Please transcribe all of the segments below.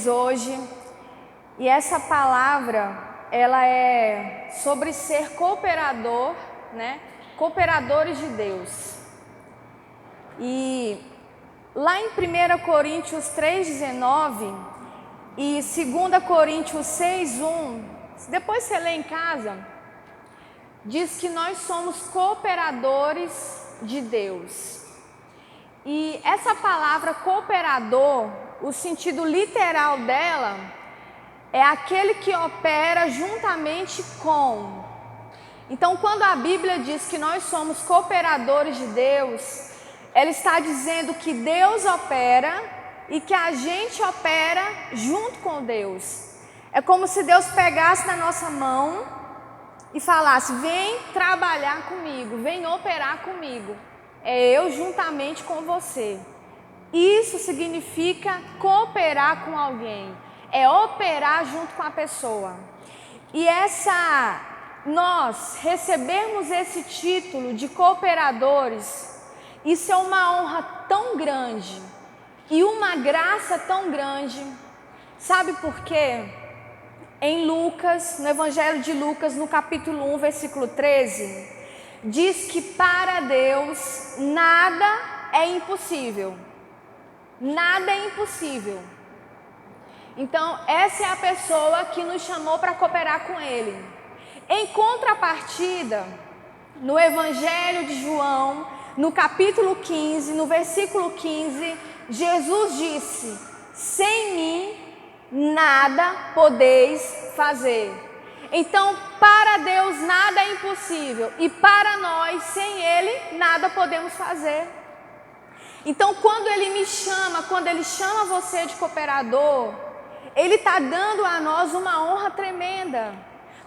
vocês hoje. E essa palavra, ela é sobre ser cooperador, né? Cooperadores de Deus. E lá em 1 Coríntios 3,19 e 2 Coríntios 6,1, depois você lê em casa, diz que nós somos cooperadores de Deus. E essa palavra cooperador, o sentido literal dela é aquele que opera juntamente com. Então, quando a Bíblia diz que nós somos cooperadores de Deus, ela está dizendo que Deus opera e que a gente opera junto com Deus. É como se Deus pegasse na nossa mão e falasse: vem trabalhar comigo, vem operar comigo. É eu juntamente com você. Isso significa cooperar com alguém, é operar junto com a pessoa. E nós recebermos esse título de cooperadores, isso é uma honra tão grande e uma graça tão grande. Sabe por quê? Em Lucas, no Evangelho de Lucas, no capítulo 1, versículo 13, diz que para Deus nada é impossível. Nada é impossível. Então, essa é a pessoa que nos chamou para cooperar com Ele. Em contrapartida, no Evangelho de João, no capítulo 15, no versículo 15, Jesus disse: sem mim nada podeis fazer. Então, para Deus nada é impossível e para nós, sem Ele, nada podemos fazer. Então, quando Ele me chama, quando Ele chama você de cooperador, Ele está dando a nós uma honra tremenda.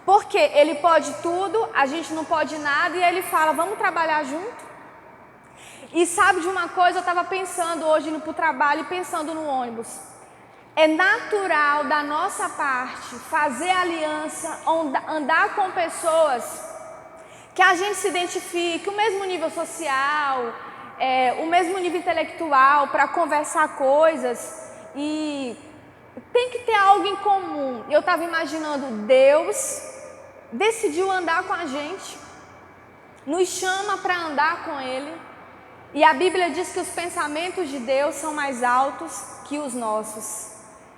Porque Ele pode tudo, a gente não pode nada, e Ele fala: vamos trabalhar junto? E sabe de uma coisa, eu estava pensando hoje indo para o trabalho e pensando no ônibus. É natural da nossa parte fazer aliança, andar com pessoas que a gente se identifique, o mesmo nível social, o mesmo nível intelectual para conversar coisas, e tem que ter algo em comum. Eu estava imaginando, Deus decidiu andar com a gente, nos chama para andar com Ele, e a Bíblia diz que os pensamentos de Deus são mais altos que os nossos.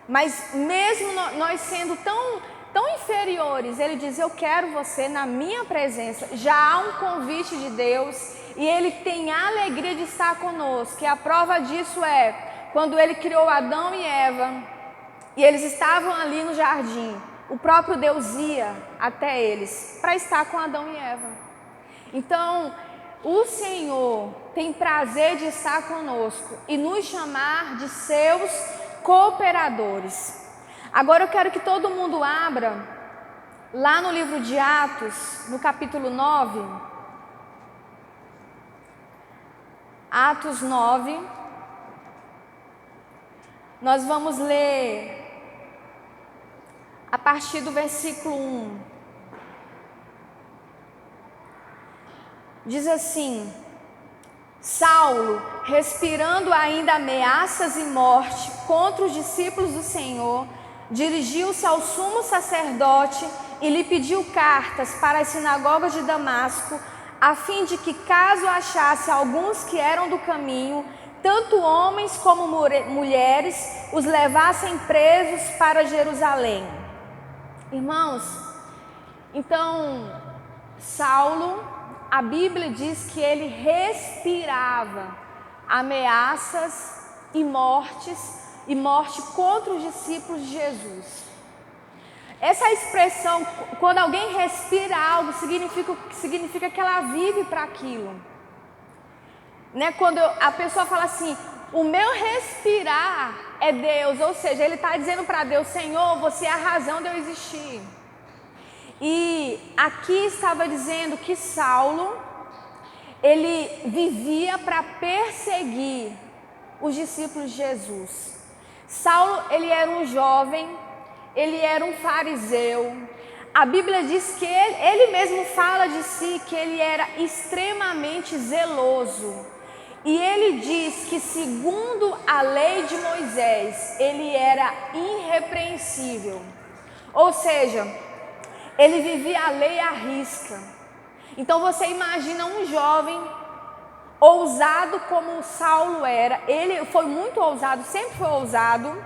Mas mesmo nós sendo tão inferiores, Ele diz: eu quero você na minha presença. Já há um convite de Deus e Ele tem a alegria de estar conosco. E a prova disso é quando Ele criou Adão e Eva e eles estavam ali no jardim. O próprio Deus ia até eles para estar com Adão e Eva. Então, o Senhor tem prazer de estar conosco e nos chamar de seus cooperadores. Agora eu quero que todo mundo abra lá no livro de Atos, no capítulo 9. Atos 9. Nós vamos ler a partir do versículo 1. Diz assim: Saulo, respirando ainda ameaças e morte contra os discípulos do Senhor, dirigiu-se ao sumo sacerdote e lhe pediu cartas para as sinagogas de Damasco, a fim de que, caso achasse alguns que eram do caminho, tanto homens como mulheres, os levassem presos para Jerusalém. Irmãos, então Saulo, a Bíblia diz que ele respirava ameaças e morte contra os discípulos de Jesus. Essa expressão, quando alguém respira algo, significa que ela vive para aquilo. Né? Quando a pessoa fala assim: o meu respirar é Deus, ou seja, ele está dizendo para Deus: Senhor, você é a razão de eu existir. E aqui estava dizendo que Saulo, ele vivia para perseguir os discípulos de Jesus. Saulo, ele era um jovem, ele era um fariseu. A Bíblia diz que ele mesmo fala de si que ele era extremamente zeloso. E ele diz que, segundo a lei de Moisés, ele era irrepreensível. irrepreensível. Ou seja, ele vivia a lei à risca. Então você imagina um jovem ousado como Saulo era. Ele foi muito ousado, sempre foi ousado,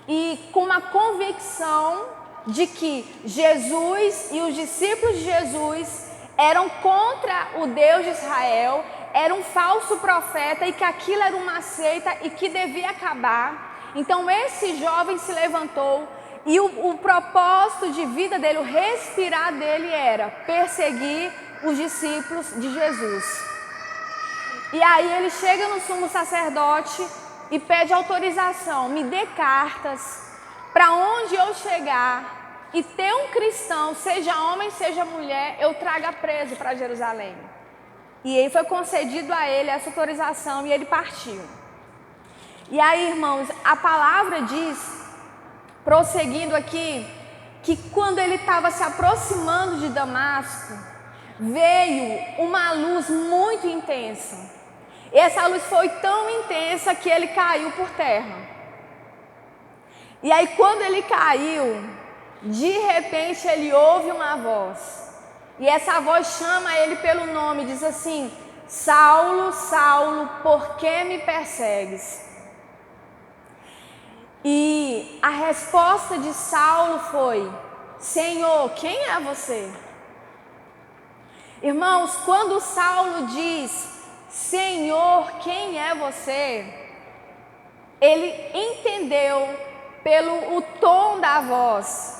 e com uma convicção de que Jesus e os discípulos de Jesus eram contra o Deus de Israel, era um falso profeta e que aquilo era uma seita e que devia acabar. Então esse jovem se levantou e o propósito de vida dele, o respirar dele era perseguir os discípulos de Jesus. E aí ele chega no sumo sacerdote e pede autorização, me dê cartas para onde eu chegar e ter um cristão, seja homem, seja mulher, eu traga preso para Jerusalém. E aí foi concedido a ele essa autorização e ele partiu. E aí, irmãos, a palavra diz, prosseguindo aqui, que quando ele estava se aproximando de Damasco, veio uma luz muito intensa. E essa luz foi tão intensa que ele caiu por terra. E aí quando ele caiu, de repente ele ouve uma voz. E essa voz chama ele pelo nome, diz assim: Saulo, Saulo, por que me persegues? E a resposta de Saulo foi: Senhor, quem é você? Irmãos, quando Saulo diz: Senhor, quem é você? Ele entendeu pelo o tom da voz,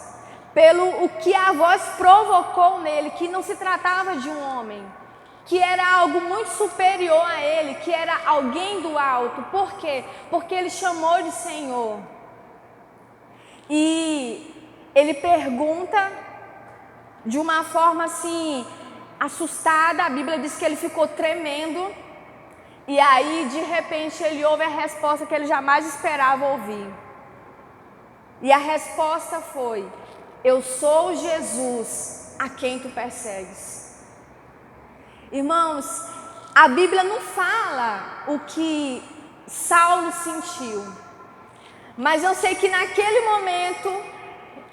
pelo o que a voz provocou nele, que não se tratava de um homem, que era algo muito superior a ele, que era alguém do alto. Por quê? Porque ele chamou de Senhor. E ele pergunta de uma forma assim, assustada. A Bíblia diz que ele ficou tremendo. E aí, de repente, ele ouve a resposta que ele jamais esperava ouvir. E a resposta foi: eu sou Jesus a quem tu persegues. Irmãos, a Bíblia não fala o que Saulo sentiu, mas eu sei que naquele momento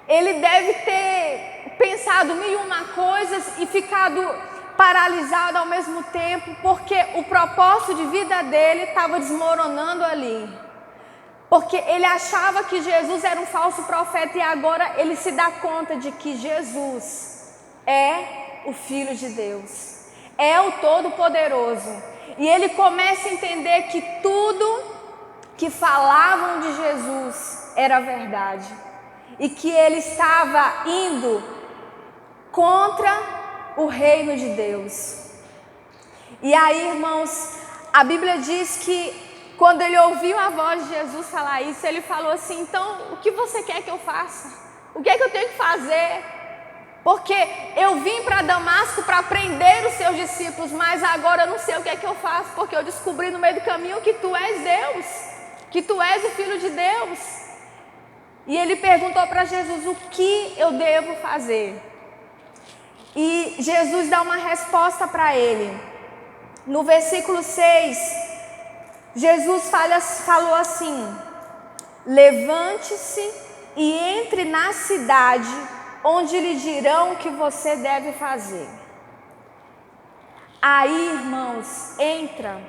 ele deve ter pensado mil e uma coisas e ficado paralisado ao mesmo tempo, porque o propósito de vida dele estava desmoronando ali. Porque ele achava que Jesus era um falso profeta e agora ele se dá conta de que Jesus é o Filho de Deus, é o Todo-Poderoso. E ele começa a entender que tudo que falavam de Jesus era verdade e que ele estava indo contra o reino de Deus. E aí, irmãos, a Bíblia diz que quando ele ouviu a voz de Jesus falar isso, ele falou assim: então, o que você quer que eu faça? O que é que eu tenho que fazer? Porque eu vim para Damasco para prender os seus discípulos, mas agora eu não sei o que é que eu faço, porque eu descobri no meio do caminho que tu és Deus, que tu és o Filho de Deus. E ele perguntou para Jesus: o que eu devo fazer? E Jesus dá uma resposta para ele. No versículo 6, Jesus falou assim: levante-se e entre na cidade, onde lhe dirão o que você deve fazer. Aí, irmãos, entra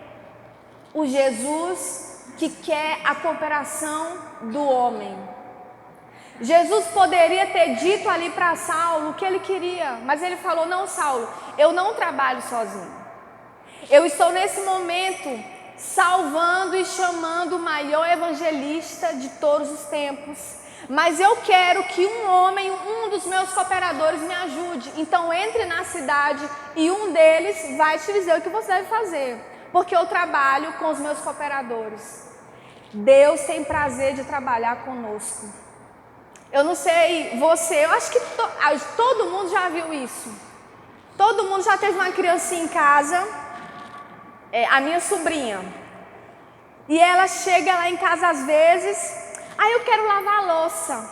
o Jesus que quer a cooperação do homem. Jesus poderia ter dito ali para Saulo o que ele queria, mas ele falou: não, Saulo, eu não trabalho sozinho. Eu estou nesse momento salvando e chamando o maior evangelista de todos os tempos, mas eu quero que um homem, um dos meus cooperadores me ajude. Então entre na cidade e um deles vai te dizer o que você deve fazer, porque eu trabalho com os meus cooperadores. Deus tem prazer de trabalhar conosco. Eu não sei você, eu acho que todo mundo já viu isso. Todo mundo já teve uma criancinha em casa, a minha sobrinha. E ela chega lá em casa às vezes: aí eu quero lavar a louça.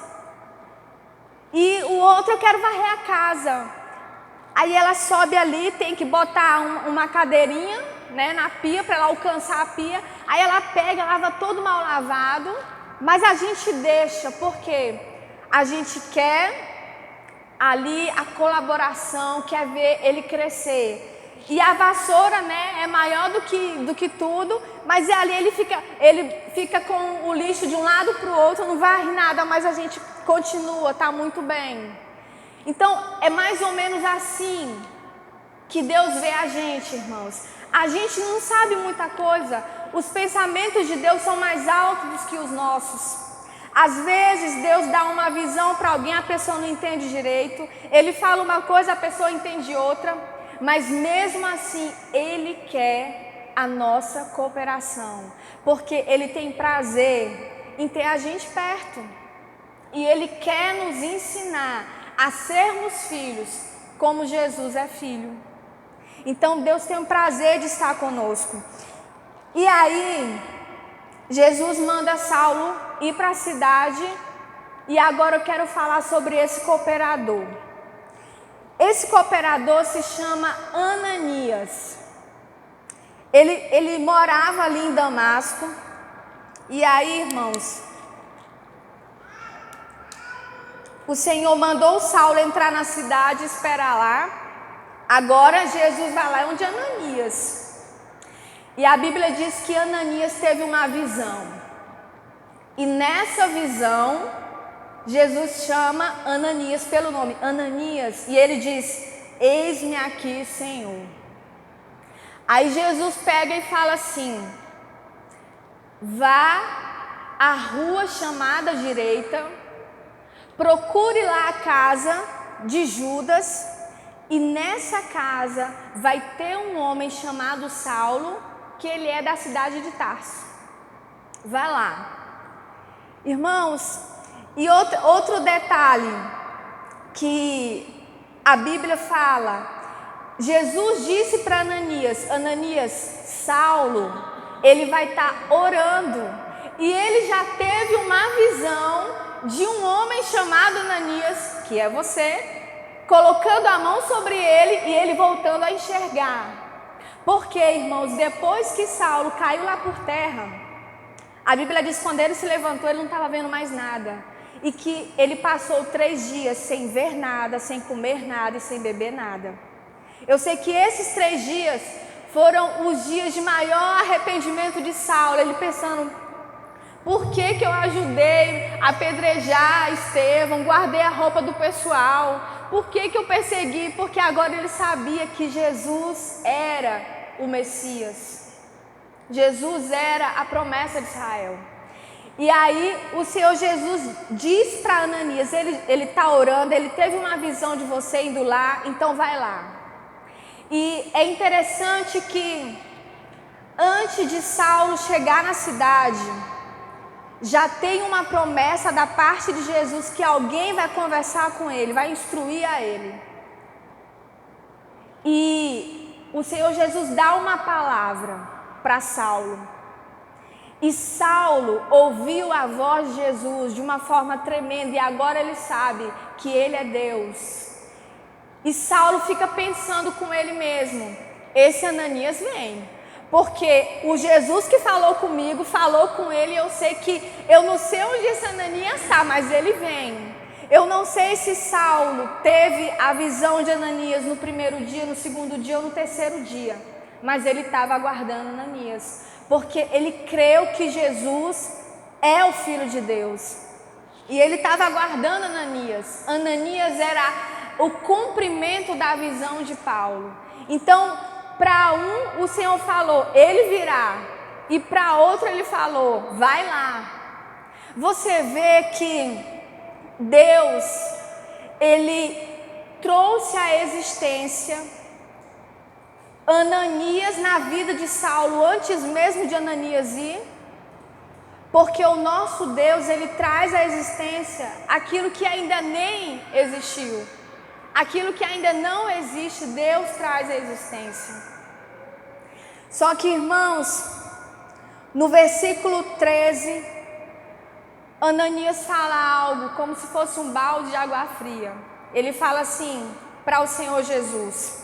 E o outro: eu quero varrer a casa. Aí ela sobe ali, tem que botar uma cadeirinha, né, na pia para ela alcançar a pia. Aí ela pega, lava todo mal lavado. mas a gente deixa porque a gente quer ali a colaboração, quer ver ele crescer. E a vassoura, né, é maior do que tudo, mas ali ele fica com o lixo de um lado para o outro, não varre nada, mas a gente continua, tá muito bem. Então, é mais ou menos assim que Deus vê a gente, irmãos. A gente não sabe muita coisa, os pensamentos de Deus são mais altos que os nossos. Às vezes Deus dá uma visão para alguém, a pessoa não entende direito, ele fala uma coisa, a pessoa entende outra, mas mesmo assim Ele quer a nossa cooperação, porque Ele tem prazer em ter a gente perto, e Ele quer nos ensinar a sermos filhos, como Jesus é filho. Então Deus tem o prazer de estar conosco. E aí, Jesus manda Saulo ir para a cidade, e agora eu quero falar sobre esse cooperador. Esse cooperador se chama Ananias. Ele morava ali em Damasco, e aí, irmãos, o Senhor mandou Saulo entrar na cidade e esperar lá. Agora Jesus vai lá onde Ananias. E a Bíblia diz que Ananias teve uma visão. E nessa visão, Jesus chama Ananias pelo nome, Ananias, e ele diz: eis-me aqui, Senhor. Aí Jesus pega e fala assim: vá à rua chamada direita, procure lá a casa de Judas, e nessa casa vai ter um homem chamado Saulo, que ele é da cidade de Tarso. Vai lá. Irmãos, e outro detalhe que a Bíblia fala, Jesus disse para Ananias: Ananias, Saulo, ele vai estar orando, e ele já teve uma visão de um homem chamado Ananias, que é você, colocando a mão sobre ele e ele voltando a enxergar. Porque, irmãos, depois que Saulo caiu lá por terra, a Bíblia diz que quando ele se levantou, ele não estava vendo mais nada. E que ele passou 3 dias sem ver nada, sem comer nada e sem beber nada. Eu sei que esses 3 dias foram os dias de maior arrependimento de Saulo. Ele pensando: por que eu ajudei a apedrejar Estevão, guardei a roupa do pessoal? Por que eu persegui? Porque agora ele sabia que Jesus era o Messias. Jesus era a promessa de Israel. E aí o Senhor Jesus diz para Ananias, ele está orando, ele teve uma visão de você indo lá, então vai lá. E é interessante que antes de Saulo chegar na cidade, já tem uma promessa da parte de Jesus que alguém vai conversar com ele, vai instruir a ele. E o Senhor Jesus dá uma palavra para Saulo. E Saulo ouviu a voz de Jesus de uma forma tremenda, e agora ele sabe que ele é Deus. E Saulo fica pensando com ele mesmo: esse Ananias vem, porque o Jesus que falou comigo, falou com ele, eu sei que, eu não sei onde esse Ananias está, mas ele vem. Eu não sei se Saulo teve a visão de Ananias no primeiro dia, no segundo dia ou no terceiro dia, mas ele estava aguardando Ananias, porque ele creu que Jesus é o Filho de Deus. E ele estava aguardando Ananias. Ananias era o cumprimento da visão de Paulo. Então, para um, o Senhor falou, ele virá. E para outro ele falou, vai lá. Você vê que Deus, ele trouxe à existência Ananias na vida de Saulo, antes mesmo de Ananias ir, porque o nosso Deus, ele traz à existência aquilo que ainda nem existiu, aquilo que ainda não existe, Deus traz à existência. Só que, irmãos, no versículo 13, Ananias fala algo como se fosse um balde de água fria. Ele fala assim para o Senhor Jesus: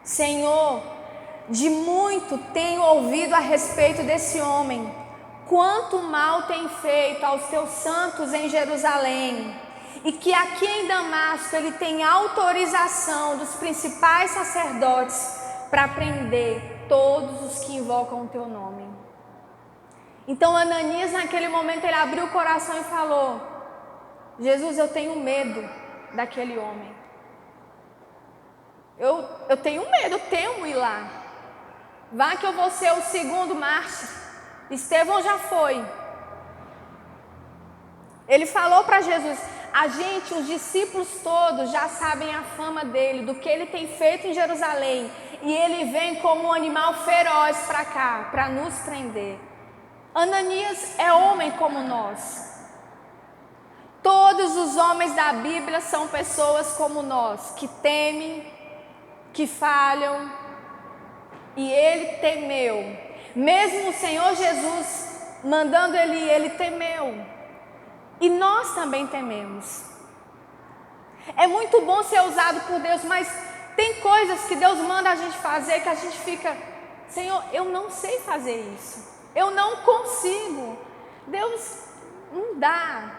Senhor, de muito tenho ouvido a respeito desse homem, quanto mal tem feito aos teus santos em Jerusalém, e que aqui em Damasco ele tem autorização dos principais sacerdotes para prender todos os que invocam o teu nome. Então Ananias naquele momento ele abriu o coração e falou: Jesus, eu tenho medo daquele homem. Eu tenho medo, eu temo ir lá. Vá que eu vou ser o segundo mártir. Estevão já foi. Ele falou para Jesus: os discípulos todos já sabem a fama dele, do que ele tem feito em Jerusalém. E ele vem como um animal feroz para cá, para nos prender. Ananias é homem como nós. Todos os homens da Bíblia são pessoas como nós, que temem, que falham. E ele temeu. Mesmo o Senhor Jesus mandando ele ir, ele temeu. E nós também tememos. É muito bom ser usado por Deus, mas tem coisas que Deus manda a gente fazer que a gente fica: Senhor, eu não sei fazer isso. Eu não consigo. Deus, não dá.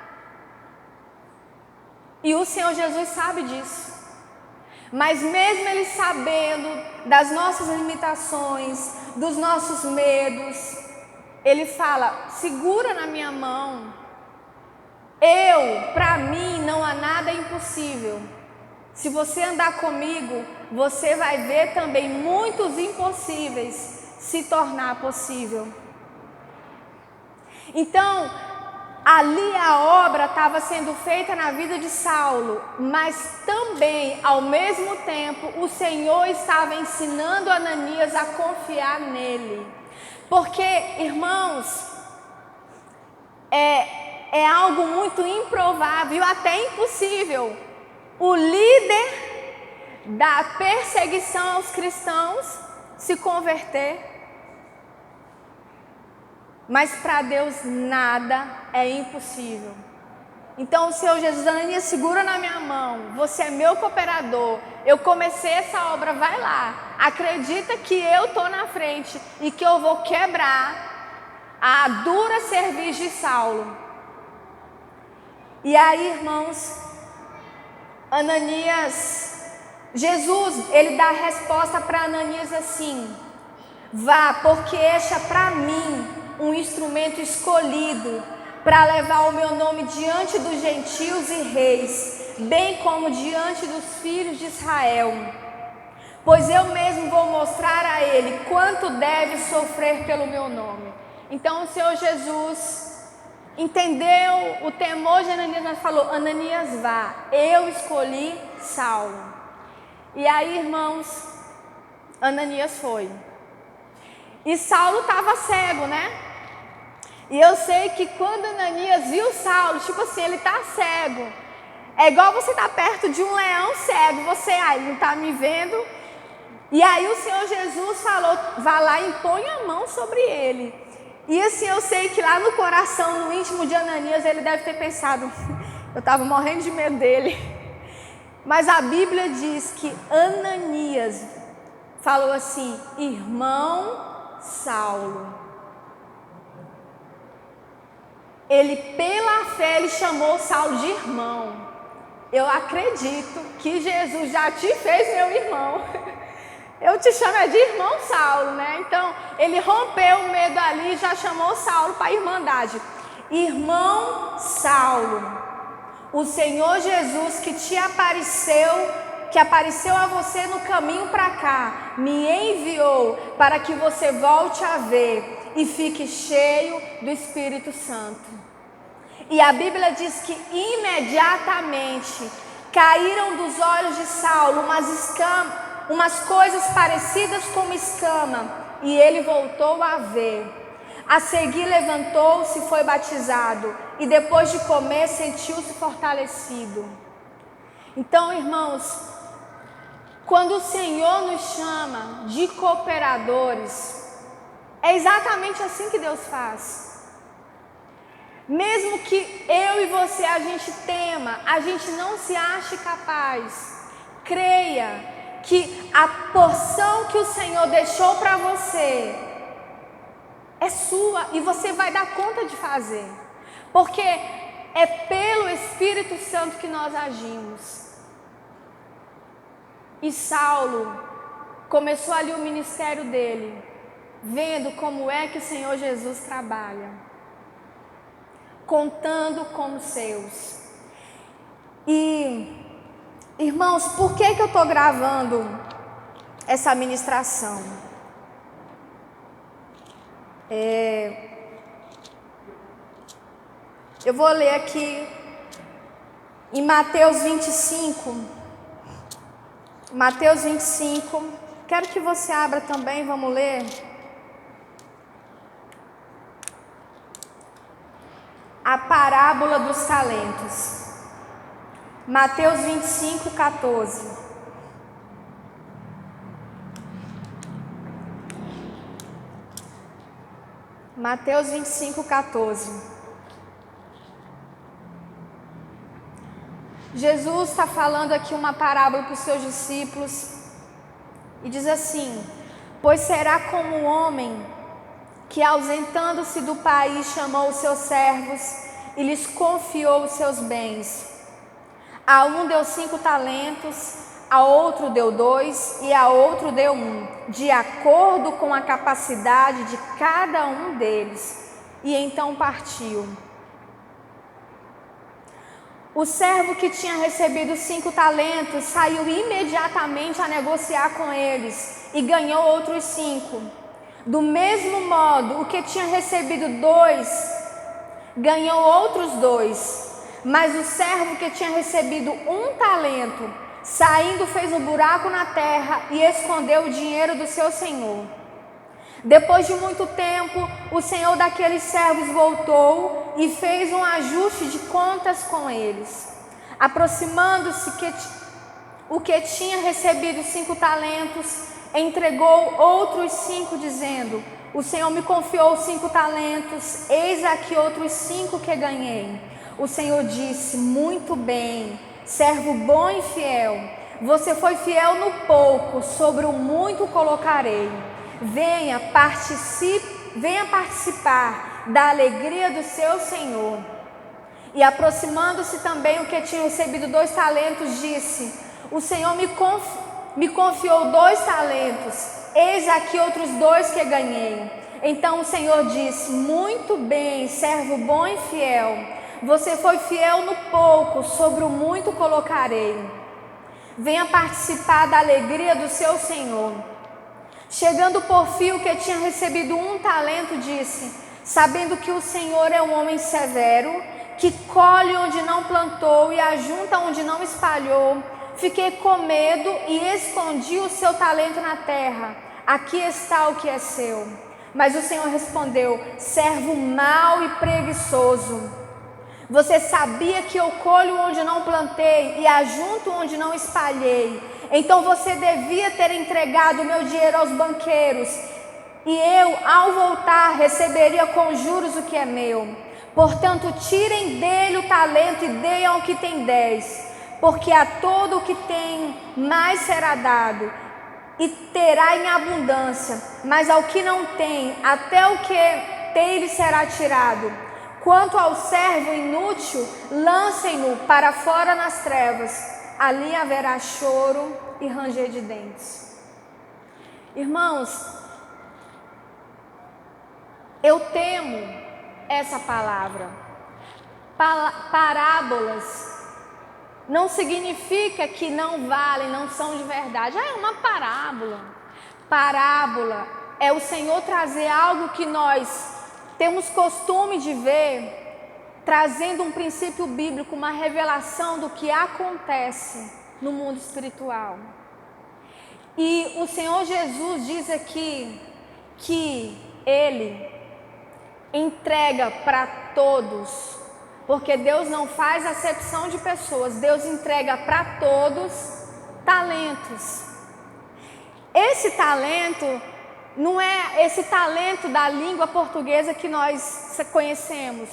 E o Senhor Jesus sabe disso. Mas mesmo Ele sabendo das nossas limitações, dos nossos medos, Ele fala: segura na minha mão. Para mim, não há nada impossível. Se você andar comigo, você vai ver também muitos impossíveis se tornar possível. Então, ali a obra estava sendo feita na vida de Saulo, mas também, ao mesmo tempo, o Senhor estava ensinando Ananias a confiar nele. Porque, irmãos, é algo muito improvável, até impossível, o líder da perseguição aos cristãos se converter. Mas para Deus nada é impossível. Então o Senhor Jesus: Ananias, segura na minha mão, você é meu cooperador, eu comecei essa obra, vai lá, acredita que eu estou na frente e que eu vou quebrar a dura cerviz de Saulo. E aí, irmãos, Jesus, ele dá a resposta para Ananias assim: vá, porque este é para mim um instrumento escolhido para levar o meu nome diante dos gentios e reis, bem como diante dos filhos de Israel. Pois eu mesmo vou mostrar a ele quanto deve sofrer pelo meu nome. Então o Senhor Jesus entendeu o temor de Ananias, mas falou: Ananias, vá, eu escolhi Saulo. E aí, irmãos, Ananias foi. E Saulo estava cego, né? E eu sei que quando Ananias viu Saulo, tipo assim, ele está cego. É igual você estar perto de um leão cego, você aí não está me vendo. E aí o Senhor Jesus falou: vá lá e põe a mão sobre ele. E assim, eu sei que lá no coração, no íntimo de Ananias, ele deve ter pensado: eu estava morrendo de medo dele. Mas a Bíblia diz que Ananias falou assim: irmão Saulo. Ele, pela fé, ele chamou Saulo de irmão. Eu acredito que Jesus já te fez meu irmão. Eu te chamo de irmão Saulo, né? Então, ele rompeu o medo ali e já chamou Saulo para a irmandade. Irmão Saulo, o Senhor Jesus que apareceu a você no caminho para cá, me enviou para que você volte a ver e fique cheio do Espírito Santo. E a Bíblia diz que imediatamente caíram dos olhos de Saulo umas coisas parecidas com escama, e ele voltou a ver. A seguir levantou-se e foi batizado, e depois de comer sentiu-se fortalecido. Então, irmãos, quando o Senhor nos chama de cooperadores, é exatamente assim que Deus faz. Mesmo que eu e você, a gente tema, a gente não se ache capaz, creia que a porção que o Senhor deixou para você é sua e você vai dar conta de fazer, porque é pelo Espírito Santo que nós agimos. E Saulo começou ali o ministério dele, vendo como é que o Senhor Jesus trabalha, contando com os seus. E, irmãos, por que eu estou gravando essa ministração? Eu vou ler aqui em Mateus 25. Mateus 25. Quero que você abra também, vamos ler. A parábola dos talentos. Mateus 25, 14. Mateus 25, 14. Jesus está falando aqui uma parábola para os seus discípulos e diz assim: pois será como um homem que, ausentando-se do país, chamou os seus servos e lhes confiou os seus bens. A um deu 5 talentos, a outro deu 2 e a outro deu 1, de acordo com a capacidade de cada um deles. E então partiu. O servo que tinha recebido 5 talentos saiu imediatamente a negociar com eles e ganhou outros 5. Do mesmo modo, o que tinha recebido 2 ganhou outros 2. Mas o servo que tinha recebido 1 talento, saindo, fez um buraco na terra e escondeu o dinheiro do seu senhor. Depois de muito tempo, o senhor daqueles servos voltou e fez um ajuste de contas com eles. Aproximando-se o que tinha recebido 5 talentos, entregou outros 5, dizendo: o senhor me confiou 5 talentos, eis aqui outros 5 que ganhei. O senhor disse: muito bem, servo bom e fiel, você foi fiel no pouco, sobre o muito colocarei. Venha participar da alegria do seu senhor. E aproximando-se também o que tinha recebido 2 talentos, disse: o senhor me confiou 2 talentos, eis aqui outros 2 que ganhei. Então o senhor disse: muito bem, servo bom e fiel, você foi fiel no pouco, sobre o muito colocarei. Venha participar da alegria do seu senhor. Chegando por fim o que tinha recebido 1 talento, disse: sabendo que o Senhor é um homem severo, que colhe onde não plantou e ajunta onde não espalhou, fiquei com medo e escondi o seu talento na terra. Aqui está o que é seu. Mas o Senhor respondeu: servo mau e preguiçoso, você sabia que eu colho onde não plantei e ajunto onde não espalhei. Então você devia ter entregado o meu dinheiro aos banqueiros, e eu, ao voltar, receberia com juros o que é meu. Portanto, tirem dele o talento e deem ao que tem 10, porque a todo o que tem mais será dado, e terá em abundância, mas ao que não tem, até o que tem lhe será tirado. Quanto ao servo inútil, lancem-no para fora nas trevas, ali haverá choro e ranger de dentes. Irmãos, eu temo essa palavra. Parábolas não significa que não valem, não são de verdade. É uma parábola. Parábola é o Senhor trazer algo que nós temos costume de ver, trazendo um princípio bíblico, uma revelação do que acontece no mundo espiritual. E o Senhor Jesus diz aqui que Ele entrega para todos, porque Deus não faz acepção de pessoas, Deus entrega para todos talentos. Esse talento não é esse talento da língua portuguesa que nós conhecemos.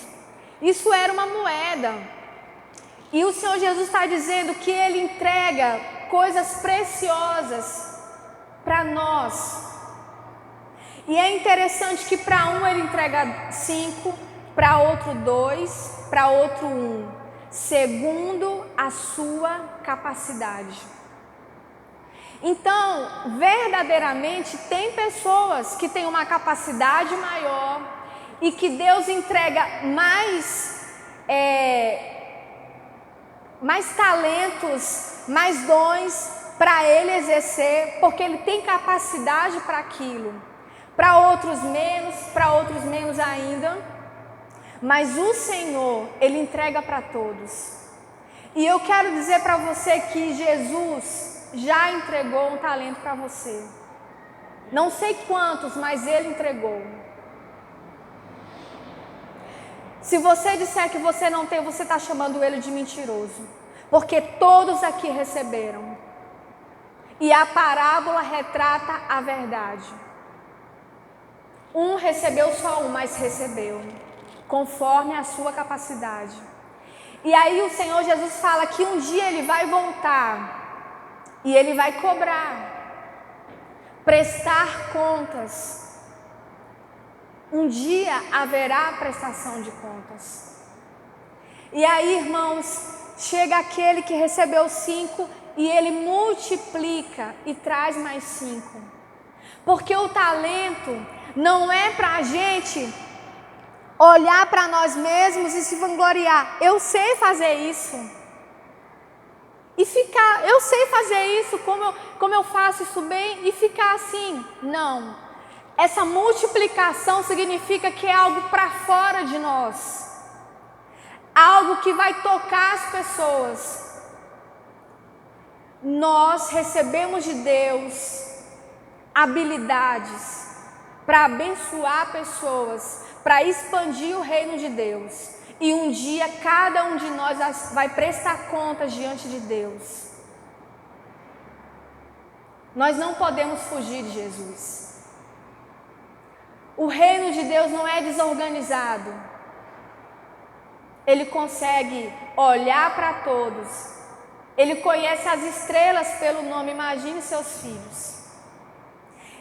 Isso era uma moeda. E o Senhor Jesus está dizendo que Ele entrega coisas preciosas para nós. E é interessante que para um ele entrega 5, para outro 2, para outro 1, segundo a sua capacidade. Então, verdadeiramente, tem pessoas que têm uma capacidade maior e que Deus entrega mais talentos, mais dons para ele exercer, porque ele tem capacidade para aquilo. Para outros menos ainda, mas o Senhor, ele entrega para todos. E eu quero dizer para você que Jesus já entregou um talento para você. Não sei quantos, mas ele entregou. Se você disser que você não tem, você está chamando ele de mentiroso, porque todos aqui receberam. E a parábola retrata a verdade. Um recebeu só um, mas recebeu, conforme a sua capacidade. E aí o Senhor Jesus fala que um dia ele vai voltar e ele vai cobrar, prestar contas. Um dia haverá prestação de contas. E aí, irmãos, chega aquele que recebeu 5 e ele multiplica e traz mais 5. Porque o talento não é para a gente olhar para nós mesmos e se vangloriar. Eu sei fazer isso. E ficar, eu sei fazer isso, como eu faço isso bem, e ficar assim. Não. Essa multiplicação significa que é algo para fora de nós. Algo que vai tocar as pessoas. Nós recebemos de Deus habilidades para abençoar pessoas, para expandir o reino de Deus. E um dia cada um de nós vai prestar contas diante de Deus. Nós não podemos fugir de Jesus. O reino de Deus não é desorganizado. Ele consegue olhar para todos. Ele conhece as estrelas pelo nome. Imagine seus filhos.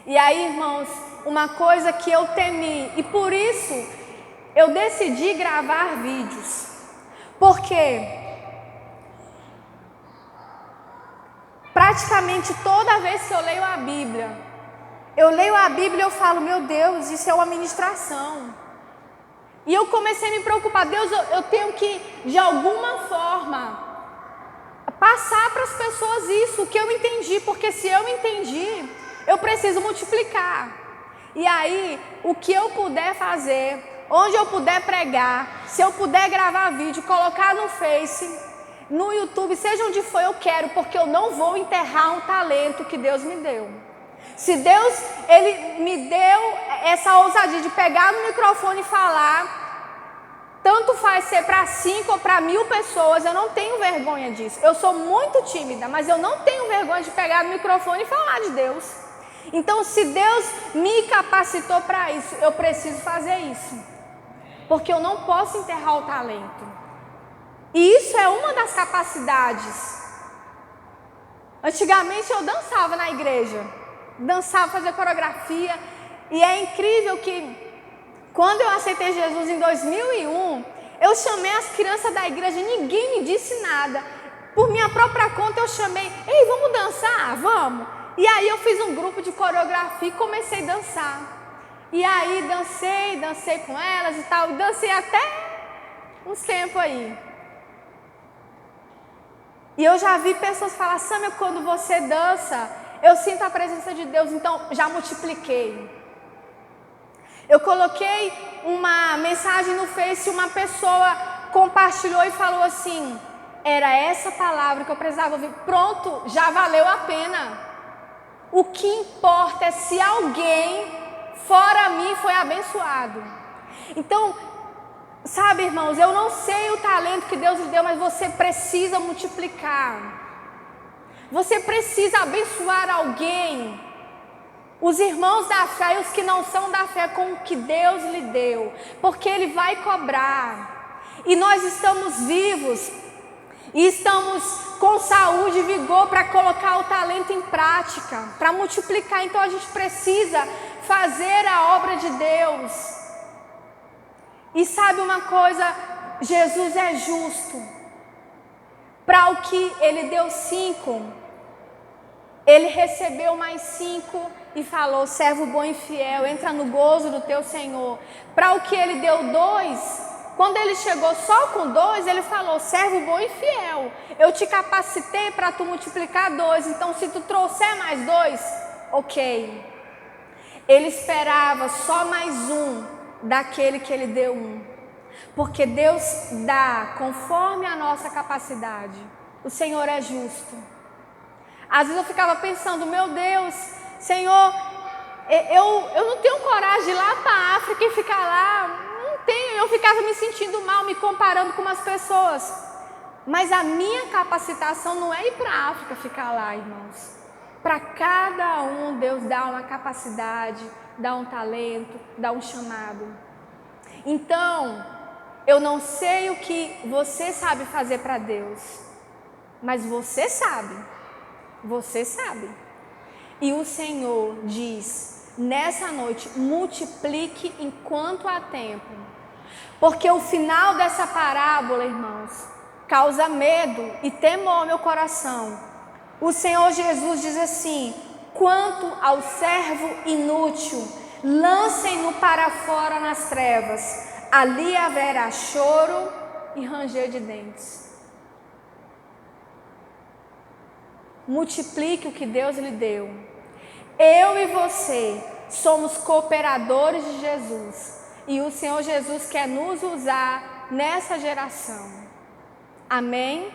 E aí, irmãos, uma coisa que eu temi, e por isso eu decidi gravar vídeos, porque praticamente toda vez que eu leio a Bíblia e eu falo, meu Deus, isso é uma ministração. E eu comecei a me preocupar, Deus, eu tenho que, de alguma forma, passar para as pessoas isso, o que eu entendi, porque se eu entendi, eu preciso multiplicar. E aí, o que eu puder fazer, onde eu puder pregar, se eu puder gravar vídeo, colocar no Face, no YouTube, seja onde for, eu quero, porque eu não vou enterrar um talento que Deus me deu. Se Deus, ele me deu essa ousadia de pegar no microfone e falar, tanto faz ser para 5 ou para 1000 pessoas, eu não tenho vergonha disso. Eu sou muito tímida, mas eu não tenho vergonha de pegar no microfone e falar de Deus. Então, se Deus me capacitou para isso, eu preciso fazer isso. Porque eu não posso enterrar o talento. E isso é uma das capacidades. Antigamente eu dançava na igreja. Dançava, fazia coreografia. E é incrível que quando eu aceitei Jesus em 2001, eu chamei as crianças da igreja, ninguém me disse nada. Por minha própria conta eu chamei, ei, vamos dançar? Vamos. E aí eu fiz um grupo de coreografia e comecei a dançar. E aí dancei com elas e tal, dancei até uns tempos aí. E eu já vi pessoas falar, Sâmia, quando você dança, eu sinto a presença de Deus, então já multipliquei. Eu coloquei uma mensagem no Face, uma pessoa compartilhou e falou assim, era essa palavra que eu precisava ouvir. Pronto, já valeu a pena. O que importa é se alguém fora mim foi abençoado. Então, sabe, irmãos, eu não sei o talento que Deus lhe deu, mas você precisa multiplicar. Você precisa abençoar alguém. Os irmãos da fé e os que não são da fé com o que Deus lhe deu, porque Ele vai cobrar. E nós estamos vivos e estamos com saúde e vigor para colocar o talento em prática, para multiplicar. Então a gente precisa fazer a obra de Deus. E sabe uma coisa? Jesus é justo. Para o que ele deu 5, ele recebeu mais 5 e falou: servo bom e fiel, entra no gozo do teu Senhor. Para o que ele deu 2, quando ele chegou só com 2, ele falou: servo bom e fiel, eu te capacitei para tu multiplicar 2, então se tu trouxer mais 2, ok. Ele esperava só mais 1 daquele que ele deu 1, porque Deus dá conforme a nossa capacidade. O Senhor é justo. Às vezes eu ficava pensando: meu Deus, Senhor, eu não tenho coragem de ir lá para a África e ficar lá. Não tenho. Eu ficava me sentindo mal, me comparando com umas pessoas. Mas a minha capacitação não é ir para a África ficar lá, irmãos. Para cada um, Deus dá uma capacidade, dá um talento, dá um chamado. Então, eu não sei o que você sabe fazer para Deus, mas você sabe. Você sabe. E o Senhor diz: nessa noite, multiplique enquanto há tempo. Porque o final dessa parábola, irmãos, causa medo e temor ao meu coração. O Senhor Jesus diz assim: quanto ao servo inútil, lancem-no para fora nas trevas, ali haverá choro e ranger de dentes. Multiplique o que Deus lhe deu. Eu e você somos cooperadores de Jesus. E o Senhor Jesus quer nos usar nessa geração. Amém?